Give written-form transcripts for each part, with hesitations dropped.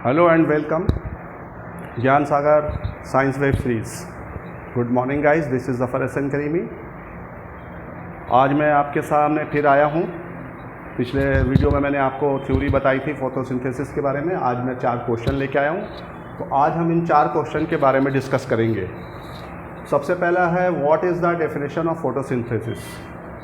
Hello and welcome Gyan Sagar science web series. Good morning guys, this is Zafar Hasan Karimi. आज मैं आपके सामने फिर आया हूँ। पिछले वीडियो में मैंने आपको थ्योरी बताई थी फोटोसिंथेसिस के बारे में। आज मैं 4 क्वेश्चन लेके आया हूँ। तो आज हम इन 4 क्वेश्चन के बारे में डिस्कस करेंगे। सबसे पहला है, what is the definition of photosynthesis.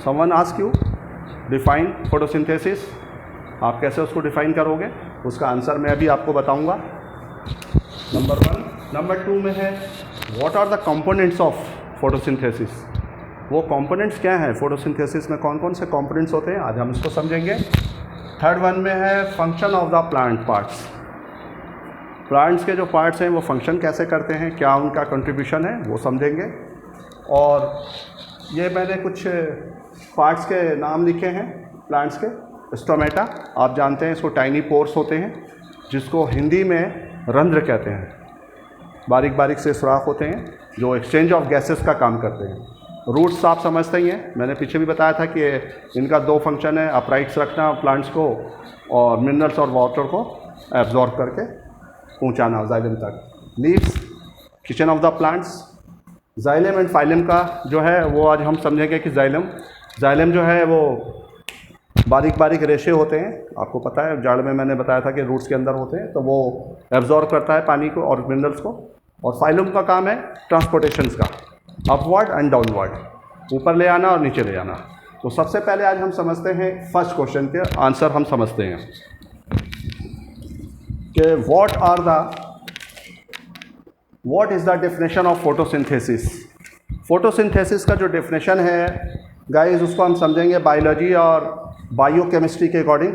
Someone ask you define photosynthesis. आप कैसे उसको डिफाइन करोगे, उसका आंसर मैं अभी आपको बताऊंगा। नंबर 1। नंबर 2 में है, what are the components of photosynthesis. वो कंपोनेंट्स क्या हैं, फोटोसिंथेसिस में कौन कौन से कंपोनेंट्स होते हैं, आज हम इसको समझेंगे। थर्ड वन में है, function of the plant parts. Plants के जो पार्ट्स हैं वो फंक्शन कैसे करते हैं, क्या उनका कंट्रीब्यूशन है, वो समझेंगे। और ये मैंने कुछ पार्ट्स के नाम लिखे हैं प्लांट्स के। स्टोमेटा, आप जानते हैं इसको टाइनी पोर्स होते हैं, जिसको हिंदी में रंध्र कहते हैं। बारीक बारीक से सुराख होते हैं जो एक्सचेंज ऑफ गैसेस का काम करते हैं। रूट्स आप समझते ही हैं, मैंने पीछे भी बताया था कि इनका 2 फंक्शन है, अपराइट्स रखना प्लांट्स को और मिनरल्स और वाटर को एब्जॉर्ब करके पहुंचाना जाइलम तक। Leaves, kitchen of the plants. Xylem and phylum का जो है वो आज हम समझेंगे कि जाइलम जो है वो बारीक बारीक रेशे होते हैं। आपको पता है जाड़ में मैंने बताया था कि रूट्स के अंदर होते हैं, तो वो एब्जॉर्ब करता है पानी को और मिनरल्स को। और फाइलम का काम है ट्रांसपोर्टेशंस का, अपवर्ड एंड डाउनवर्ड, ऊपर ले आना और नीचे ले आना। तो सबसे पहले आज हम समझते हैं फर्स्ट क्वेश्चन के आंसर। हम समझते हैं कि what is the definition of photosynthesis. Photosynthesis का जो डेफिनेशन है गाइस, उसको हम समझेंगे बायोलॉजी और बायोकेमिस्ट्री के according.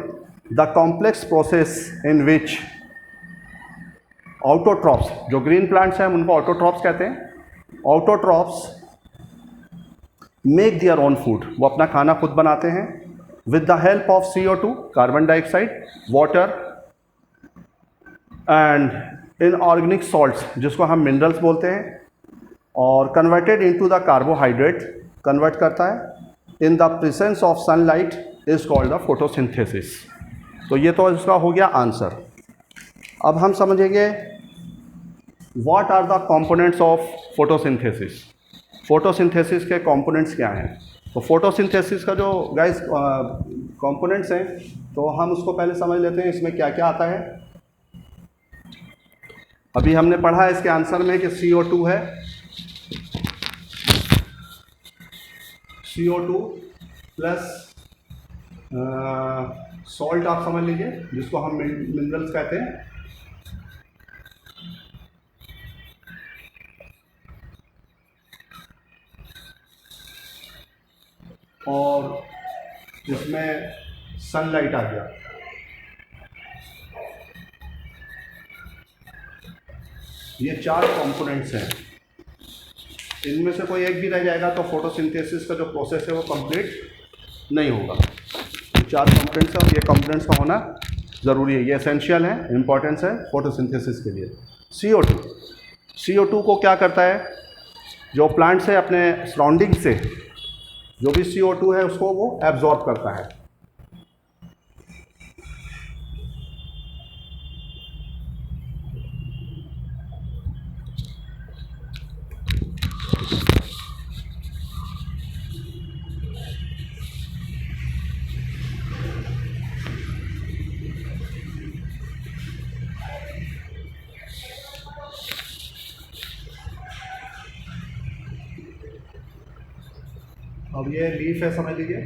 The complex process in which autotrophs, जो ग्रीन प्लांट्स हैं उनको ऑटोट्रॉप्स कहते हैं। Autotrophs make their own food, वो अपना खाना खुद बनाते हैं with the help of CO2, carbon dioxide, water and inorganic salts, जिसको हम मिनरल्स बोलते हैं, और converted into the carbohydrate, convert करता है in the presence of sunlight, is called the photosynthesis. तो ये तो इसका हो गया आंसर। अब हम समझेंगे what are the components of photosynthesis. Photosynthesis के कंपोनेंट्स क्या हैं। तो फोटोसिंथेसिस का जो गाइस कंपोनेंट्स हैं, तो हम उसको पहले समझ लेते हैं इसमें क्या क्या आता है। अभी हमने पढ़ा है इसके आंसर में कि CO2 है, CO2 प्लस सॉल्ट आप समझ लीजिए, जिसको हम मिनरल्स कहते हैं, और जिसमें सनलाइट आ गया। ये 4 कंपोनेंट्स हैं। इनमें से कोई एक भी रह जाएगा तो फोटोसिंथेसिस का जो प्रोसेस है वो कंप्लीट नहीं होगा। 4 कंपोनेंट्स हैं और ये कंपोनेंट्स का होना ज़रूरी है, ये एसेंशियल है, इंपॉर्टेंस है फोटोसिंथेसिस के लिए। CO2 को क्या करता है, जो प्लांट से अपने सराउंडिंग से जो भी CO2 है उसको वो एब्जॉर्ब करता है। अब ये लीफ है, समझ लीजिए।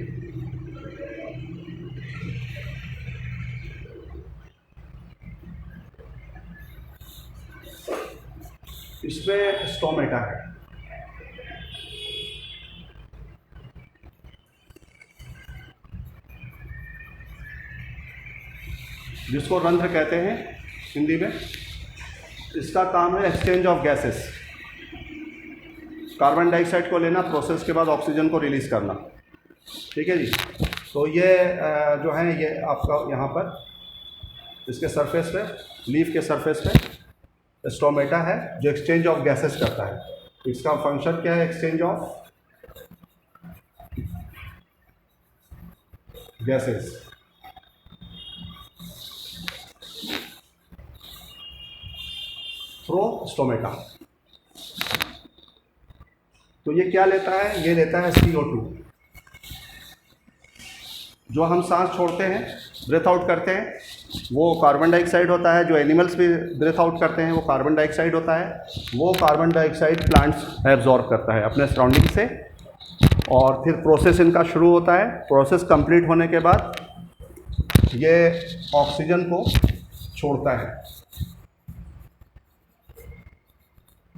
इसमें स्टोमेटा है, जिसको रंध्र कहते हैं हिंदी में। इसका काम है exchange of gases, carbon dioxide को लेना, प्रोसेस के बाद ऑक्सीजन को रिलीज़ करना। ठीक है जी। तो ये जो है ये आपका यहाँ पर इसके सरफेस पे, लीफ के सरफेस पे स्टोमेटा है जो एक्सचेंज ऑफ गैसेस करता है। इसका फंक्शन क्या है, exchange of gases. Through stomata. तो ये क्या लेता है? ये लेता है CO2, जो हम सांस छोड़ते हैं, ब्रेथ आउट करते हैं, वो कार्बन डाइऑक्साइड होता है। जो एनिमल्स भी ब्रेथ आउट करते हैं वो कार्बन डाइऑक्साइड होता है। वो कार्बन डाइऑक्साइड प्लांट्स एब्जॉर्ब करता है अपने सराउंडिंग से, और फिर प्रोसेस इनका शुरू होता है। प्रोसेस कंप्लीट होने के बाद ये ऑक्सीजन को छोड़ता है,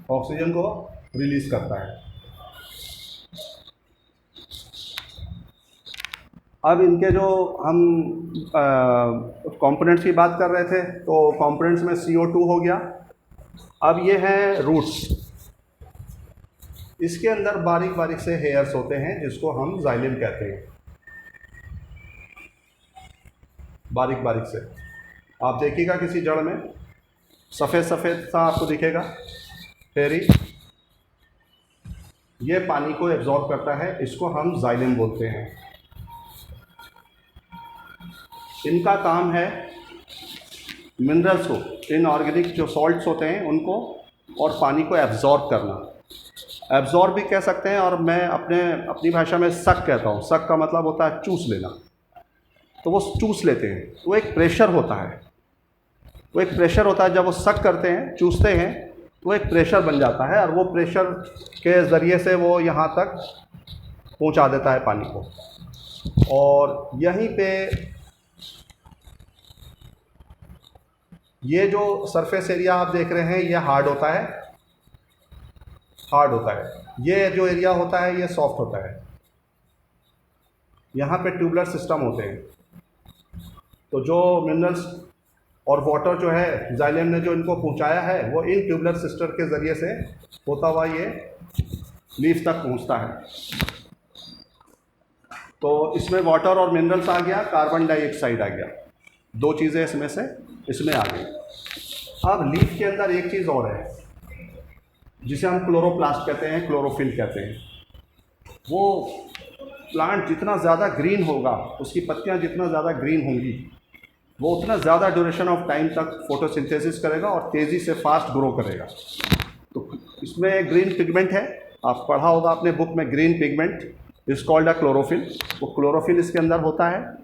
ऑक्सीजन को रिलीज करता है। अब इनके जो हम कंपोनेंट्स की बात कर रहे थे, तो कंपोनेंट्स में CO2 हो गया। अब ये हैं रूट्स। इसके अंदर बारीक बारीक से हेयर्स होते हैं जिसको हम जाइलम कहते हैं, बारीक बारीक से। आप देखिएगा किसी जड़ में सफ़ेद सफ़ेद सा आपको दिखेगा फेरी, ये पानी को एब्जॉर्ब करता है, इसको हम जाइलम बोलते हैं। इनका काम है मिनरल्स को, इनऑर्गेनिक जो सॉल्ट्स होते हैं उनको और पानी को एब्जॉर्ब करना। एब्जॉर्ब भी कह सकते हैं, और मैं अपनी भाषा में सक कहता हूँ। सक का मतलब होता है चूस लेना। तो वो चूस लेते हैं, वो एक प्रेशर होता है, वो एक प्रेशर होता है। जब वो सक करते हैं, चूसते हैं, तो एक प्रेशर बन जाता है, और वो प्रेशर के ज़रिए से वो यहाँ तक पहुँचा देता है पानी को। और यहीं पे ये जो सरफेस एरिया आप देख रहे हैं, ये हार्ड होता है, हार्ड होता है। ये जो एरिया होता है ये सॉफ्ट होता है। यहाँ पे ट्यूबुलर सिस्टम होते हैं। तो जो मिनरल्स और वाटर जो है जाइलम ने जो इनको पहुँचाया है, वो इन ट्यूबुलर सिस्टम के ज़रिए से होता हुआ ये लीफ तक पहुँचता है। तो इसमें वाटर और मिनरल्स आ गया, कार्बन डाइऑक्साइड आ गया, दो चीज़ें इसमें आ गई। अब लीफ के अंदर एक चीज़ और है जिसे हम क्लोरोप्लास्ट कहते हैं, क्लोरोफिल कहते हैं। वो प्लांट जितना ज़्यादा ग्रीन होगा, उसकी पत्तियां जितना ज़्यादा ग्रीन होंगी, वो उतना ज़्यादा ड्यूरेशन ऑफ टाइम तक फोटोसिंथेसिस करेगा और तेज़ी से फास्ट ग्रो करेगा। तो इसमें ग्रीन पिगमेंट है, आप पढ़ा होगा अपने बुक में, green pigment is called a chlorophyll. वो क्लोरोफिल इसके अंदर होता है।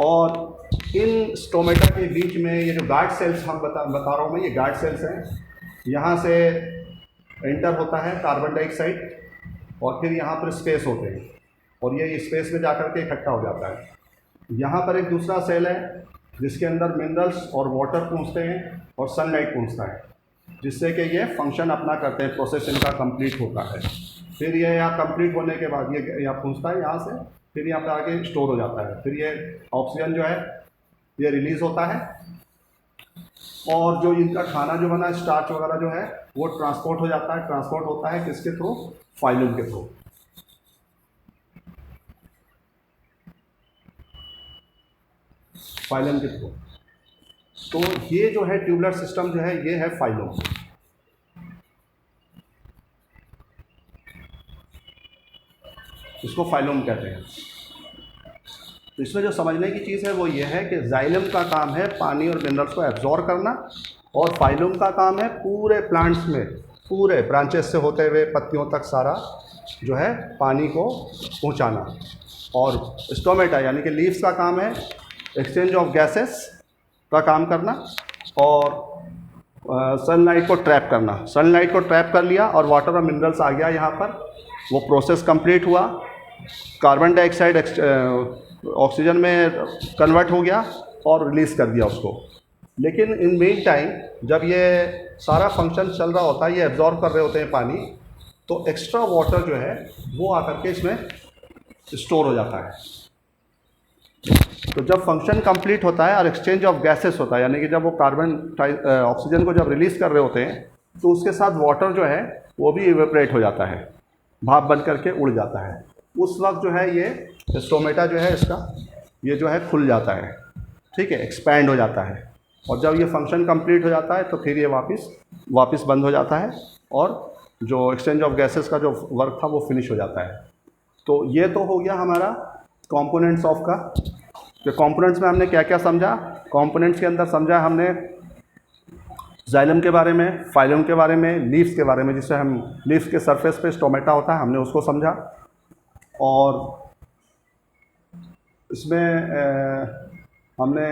और इन स्टोमेटा के बीच में ये जो गार्ड सेल्स हम बता रहा हूँ मैं, ये गार्ड सेल्स हैं। यहाँ से एंटर होता है कार्बन डाइऑक्साइड, और फिर यहाँ पर स्पेस होते हैं, और ये स्पेस में जाकर के इकट्ठा हो जाता है। यहाँ पर एक दूसरा सेल है जिसके अंदर मिनरल्स और वाटर पहुँचते हैं और सनलाइट पहुँचता है, जिससे कि ये फंक्शन अपना करते हैं, प्रोसेस इनका कंप्लीट होता है। फिर ये यहाँ कंप्लीट होने के बाद ये यहाँ पहुँचता है, यहाँ से फिर यहाँ पर आगे स्टोर हो जाता है। फिर ये ऑक्सीजन जो है ये रिलीज़ होता है, और जो इनका खाना जो बना है, स्टार्च वगैरह जो है, वो ट्रांसपोर्ट हो जाता है। ट्रांसपोर्ट होता है किसके थ्रू? फाइलम के थ्रू। फाइलम के थ्रू। तो ये जो है ट्यूबुलर सिस्टम जो है, ये है फाइलम। इसको फाइलम कहते हैं। तो इसमें जो समझने की चीज़ है वो ये है कि जाइलम का काम है पानी और मिनरल्स को एब्जॉर्ब करना, और फाइलम का काम है पूरे प्लांट्स में, पूरे ब्रांचेस से होते हुए पत्तियों तक सारा जो है पानी को पहुंचाना। और स्टोमेटा यानी कि लीव्स का काम है एक्सचेंज ऑफ गैसेस का काम करना, और सनलाइट को ट्रैप करना। सनलाइट को ट्रैप कर लिया और वाटर और मिनरल्स आ गया यहाँ पर, वो प्रोसेस कंप्लीट हुआ, कार्बन डाइऑक्साइड ऑक्सीजन में कन्वर्ट हो गया और रिलीज़ कर दिया उसको। लेकिन इन मेन टाइम जब ये सारा फंक्शन चल रहा होता है, ये एब्जॉर्ब कर रहे होते हैं पानी, तो एक्स्ट्रा वाटर जो है वो आकर के इसमें स्टोर हो जाता है। तो जब फंक्शन कंप्लीट होता है और एक्सचेंज ऑफ गैसेस होता है, यानी कि जब वो कार्बन ऑक्सीजन को जब रिलीज़ कर रहे होते हैं, तो उसके साथ वाटर जो है वो भी इवेपरेट हो जाता है, भाप बन करके उड़ जाता है। उस वक्त जो है ये स्टोमेटा जो है इसका ये जो है खुल जाता है, ठीक है, एक्सपैंड हो जाता है। और जब ये फंक्शन कंप्लीट हो जाता है तो फिर ये वापस बंद हो जाता है, और जो एक्सचेंज ऑफ गैसेस का जो वर्क था वो फिनिश हो जाता है। तो ये तो हो गया हमारा कंपोनेंट्स ऑफ का। तो कंपोनेंट्स में हमने क्या क्या समझा? कंपोनेंट्स के अंदर समझा हमने जाइलम के बारे में, फाइलम के बारे में, लीव्स के बारे में, जिससे हम लीव्स के सरफेस पे स्टोमेटा होता है, हमने उसको समझा। और इसमें हमने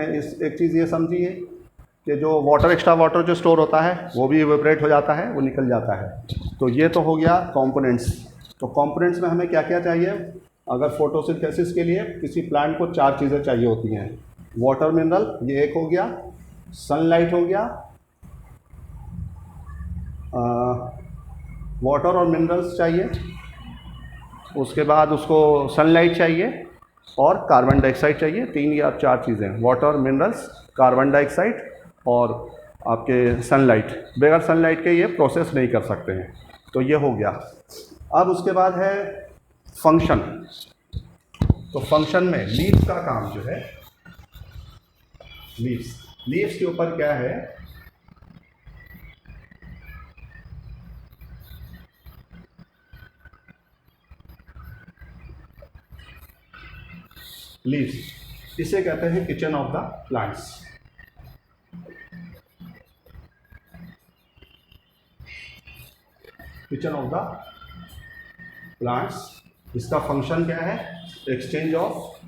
एक चीज़ ये समझी है कि जो एक्स्ट्रा वाटर जो स्टोर होता है वो भी इवेपोरेट हो जाता है, वो निकल जाता है। तो ये तो हो गया कंपोनेंट्स। तो कंपोनेंट्स में हमें क्या क्या चाहिए? अगर फोटोसिंथेसिस के लिए किसी प्लांट को 4 चीज़ें चाहिए होती हैं। वाटर मिनरल, ये एक हो गया, सनलाइट हो गया, वाटर और मिनरल्स चाहिए, उसके बाद उसको सनलाइट चाहिए और कार्बन डाइऑक्साइड चाहिए। 3 या 4 चीज़ें, वाटर, मिनरल्स, कार्बन डाइऑक्साइड और आपके सनलाइट। बगैर सनलाइट के ये प्रोसेस नहीं कर सकते हैं। तो ये हो गया। अब उसके बाद है फंक्शन। तो फंक्शन में लीव्स का काम जो है, लीव्स के ऊपर क्या है? लीव्स, इसे कहते हैं kitchen of the plants. Kitchen of the plants, इसका फंक्शन क्या है? Exchange of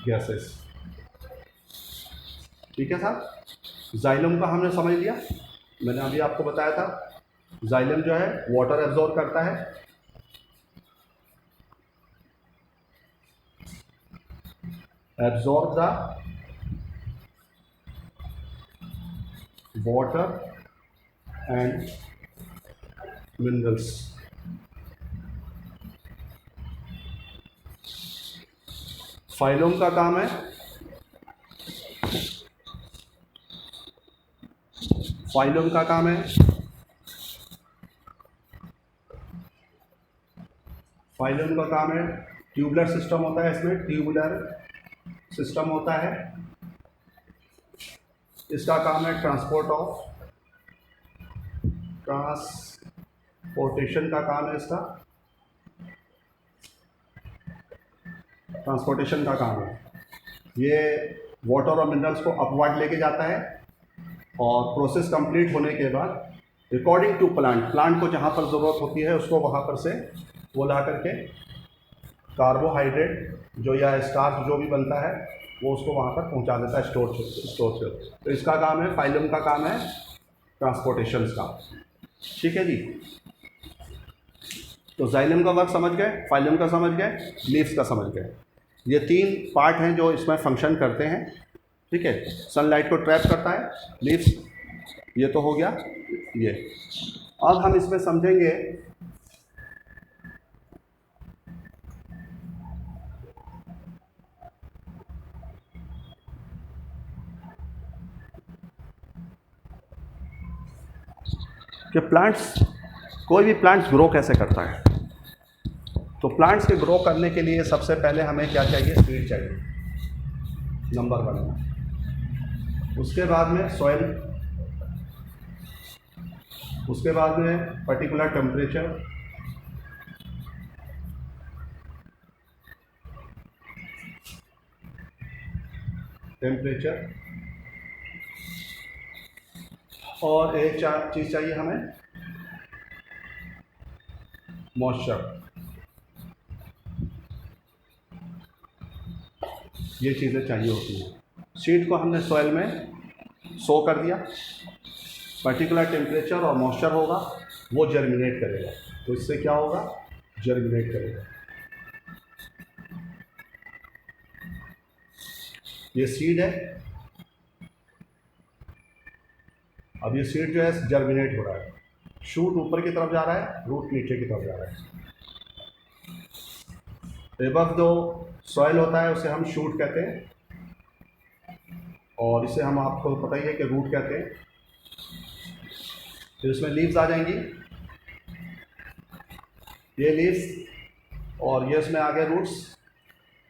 gases. ठीक है साहब। जाइलम का हमने समझ लिया, मैंने अभी आपको बताया था। जाइलम जो है वाटर एब्जॉर्ब करता है, absorb the water and minerals. Phylum का काम है, फाइलम का काम है, फाइलम का काम है, ट्यूबुलर सिस्टम होता है, इसमें ट्यूबुलर सिस्टम होता है। इसका काम है ट्रांसपोर्टेशन का काम है, इसका ट्रांसपोर्टेशन का काम है। ये वाटर और मिनरल्स को अपवर्ड लेके जाता है और प्रोसेस कंप्लीट होने के बाद अकॉर्डिंग टू प्लांट को जहाँ पर ज़रूरत होती है उसको वहाँ पर से वो ला करके कार्बोहाइड्रेट जो या स्टार्च जो भी बनता है वो उसको वहाँ पर पहुँचा देता है स्टोर से। तो इसका काम है, फाइलम का काम है ट्रांसपोर्टेशन का। ठीक है जी। तो जाइलम का वर्क समझ गए, फाइलम का समझ गए, लीव्स का समझ गए। ये 3 पार्ट हैं जो इसमें फंक्शन करते हैं। ठीक है। सनलाइट को ट्रैप करता है लीव्स, ये तो हो गया ये। अब हम इसमें समझेंगे कि कोई भी प्लांट्स ग्रो कैसे करता है। तो प्लांट्स के ग्रो करने के लिए सबसे पहले हमें क्या चाहिए? सीड चाहिए, नंबर 1। उसके बाद में सॉइल, उसके बाद में पर्टिकुलर टेम्परेचर, और एक चीज़ चाहिए हमें, मॉइस्चर। ये चीज़ें चाहिए होती हैं। सीड को हमने सॉइल में सो कर दिया, पर्टिकुलर टेम्परेचर और मॉइस्चर होगा, वो जर्मिनेट करेगा। तो इससे क्या होगा? जर्मिनेट करेगा। ये सीड है, अब ये सीड जो है जर्मिनेट हो रहा है। शूट ऊपर की तरफ जा रहा है, रूट नीचे की तरफ जा रहा है। एबव जो सॉइल होता है उसे हम शूट कहते हैं और इसे हम आपको पता ही है कि रूट कहते हैं। फिर इसमें लीव्स आ जाएंगी, ये लीव्स, और ये इसमें आ गए रूट्स,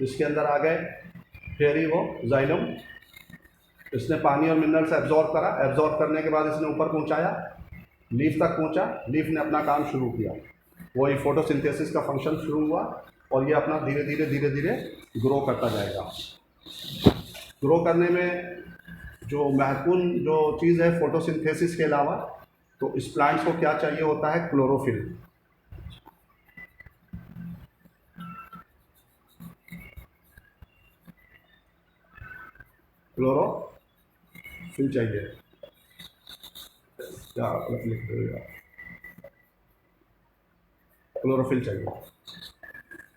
इसके अंदर आ गए फिर ही वो जाइलम। इसने पानी और मिनरल्स एब्जॉर्ब करा, एब्जॉर्ब करने के बाद इसने ऊपर पहुंचाया, लीफ तक पहुंचा, लीफ ने अपना काम शुरू किया, वही फोटोसिंथेसिस का फंक्शन शुरू हुआ और ये अपना धीरे धीरे ग्रो करता जाएगा। ग्रो करने में जो महत्वपूर्ण जो चीज़ है फोटोसिंथेसिस के अलावा, तो इस प्लांट्स को क्या चाहिए होता है? क्लोरोफिल। क्लोरोफिल चाहिए, क्या लिख दो यार, क्लोरोफिल चाहिए।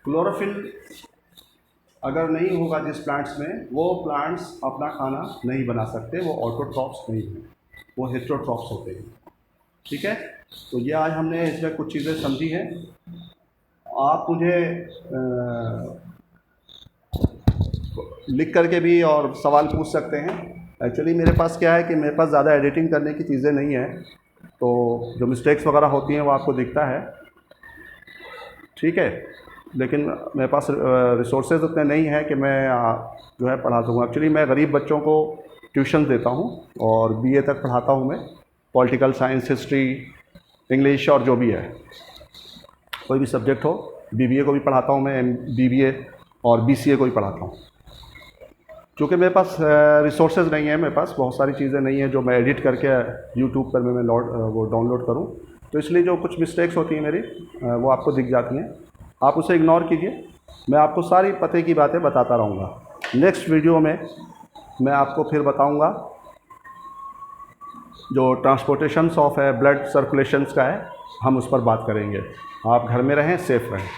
क्लोरोफिल अगर नहीं होगा जिस प्लांट्स में, वो प्लांट्स अपना खाना नहीं बना सकते, वो ऑटोट्रॉप्स नहीं हैं, वो हेटेरोट्रॉप्स होते हैं। ठीक है, तो ये आज हमने इसमें कुछ चीज़ें समझी हैं। आप मुझे लिख करके भी और सवाल पूछ सकते हैं। एक्चुअली मेरे पास क्या है कि मेरे पास ज़्यादा एडिटिंग करने की चीज़ें नहीं है, तो जो मिस्टेक्स वगैरह होती हैं वो आपको दिखता है। ठीक है, लेकिन मेरे पास रिसोर्सेज उतने नहीं हैं कि मैं जो है पढ़ा सकूँ। एक्चुअली मैं गरीब बच्चों को ट्यूशन देता हूँ और बीए तक पढ़ाता हूँ मैं, पॉलिटिकल साइंस, हिस्ट्री, इंग्लिश और जो भी है, कोई भी सब्जेक्ट हो। बीबीए को भी पढ़ाता हूँ मैं, बीबीए और बीसीए को भी पढ़ाता हूँ। क्योंकि मेरे पास रिसोर्सेज नहीं है, मेरे पास बहुत सारी चीज़ें नहीं हैं जो मैं एडिट करके यूट्यूब पर मैं वो डाउनलोड करूँ, तो इसलिए जो कुछ मिस्टेक्स होती हैं मेरी वो आपको दिख जाती हैं। आप उसे इग्नोर कीजिए, मैं आपको सारी पते की बातें बताता रहूँगा। नेक्स्ट वीडियो में मैं आपको फिर बताऊँगा जो ट्रांसपोर्टेशंस ऑफ है ब्लड सर्कुलेशंस का है, हम उस पर बात करेंगे। आप घर में रहें, सेफ रहें।